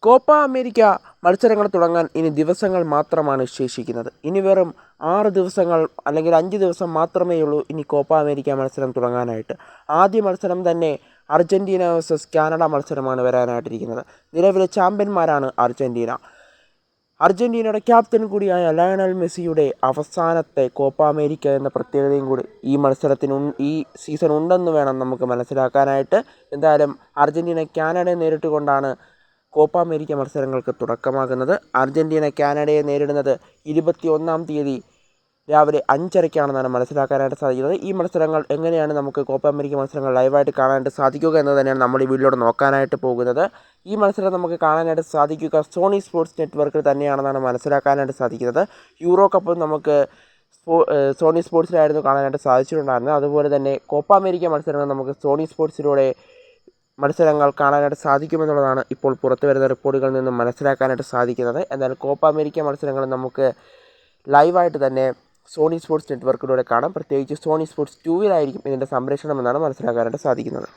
Copa America മത്സരങ്ങൾ തുടങ്ങാൻ ഇനി ദിവസങ്ങൾ മാത്രമാണ് ശേഷിക്കുന്നത്. ഇനി വെറും 6 ദിവസങ്ങൾ അല്ലെങ്കിൽ 5 ദിവസം മാത്രമേ ഉള്ളൂ ഇനി കോപ്പ അമേരിക്ക മത്സരം തുടങ്ങാനായിട്ട്. ആദ്യ മത്സരം തന്നെ അർജൻറ്റീന വേഴ്സസ് കാനഡ മത്സരമാണ് വരാനായിട്ടിരിക്കുന്നത്. നിലവിലെ ചാമ്പ്യന്മാരാണ് അർജൻറ്റീന. അർജൻറ്റീനയുടെ ക്യാപ്റ്റൻ കൂടിയായ ലയണൽ മെസ്സിയുടെ അവസാനത്തെ കോപ്പ അമേരിക്ക എന്ന പ്രത്യേകതയും കൂടി ഈ സീസൺ ഉണ്ടെന്ന് വേണം നമുക്ക് മനസ്സിലാക്കാനായിട്ട്. എന്തായാലും അർജൻറ്റീന കാനഡയെ നേരിട്ടുകൊണ്ടാണ് കോപ്പ അമേരിക്ക മത്സരങ്ങൾക്ക് തുടക്കമാകുന്നത്. അർജൻറ്റീന കാനഡയെ നേരിടുന്നത് 21-ാം തീയതി രാവിലെ 5:30-ക്കാണെന്നാണ് മനസ്സിലാക്കാനായിട്ട് സാധിക്കുന്നത്. ഈ മത്സരങ്ങൾ എങ്ങനെയാണ് നമുക്ക് കോപ്പ അമേരിക്ക മത്സരങ്ങൾ ലൈവായിട്ട് കാണാനായിട്ട് സാധിക്കുക എന്ന് തന്നെയാണ് നമ്മൾ ഈ വീഡിയോയിലൂടെ നോക്കാനായിട്ട് പോകുന്നത്. ഈ മത്സരം നമുക്ക് കാണാനായിട്ട് സാധിക്കുക സോണി സ്പോർട്സ് നെറ്റ്വർക്കിൽ തന്നെയാണെന്നാണ് മനസ്സിലാക്കാനായിട്ട് സാധിക്കുന്നത്. യൂറോ കപ്പ് നമുക്ക് സോണി സ്പോർട്സിലായിരുന്നു കാണാനായിട്ട് സാധിച്ചിട്ടുണ്ടായിരുന്നത്. അതുപോലെ തന്നെ കോപ്പ അമേരിക്ക മത്സരങ്ങൾ നമുക്ക് സോണി സ്പോർട്സിലൂടെ മത്സരങ്ങൾ കാണാനായിട്ട് സാധിക്കുമെന്നുള്ളതാണ് ഇപ്പോൾ പുറത്തു വരുന്ന റിപ്പോർട്ടുകളിൽ നിന്നും മനസ്സിലാക്കാനായിട്ട് സാധിക്കുന്നത്. എന്നാൽ കോപ്പ അമേരിക്ക മത്സരങ്ങൾ നമുക്ക് ലൈവായിട്ട് തന്നെ സോണി സ്പോർട്സ് നെറ്റ്വർക്കിലൂടെ കാണാം. പ്രത്യേകിച്ച് സോണി സ്പോർട്സ് 2-ലായിരിക്കും ഇതിൻ്റെ സംപ്രേഷണം എന്നാണ് മനസ്സിലാക്കാനായിട്ട് സാധിക്കുന്നത്.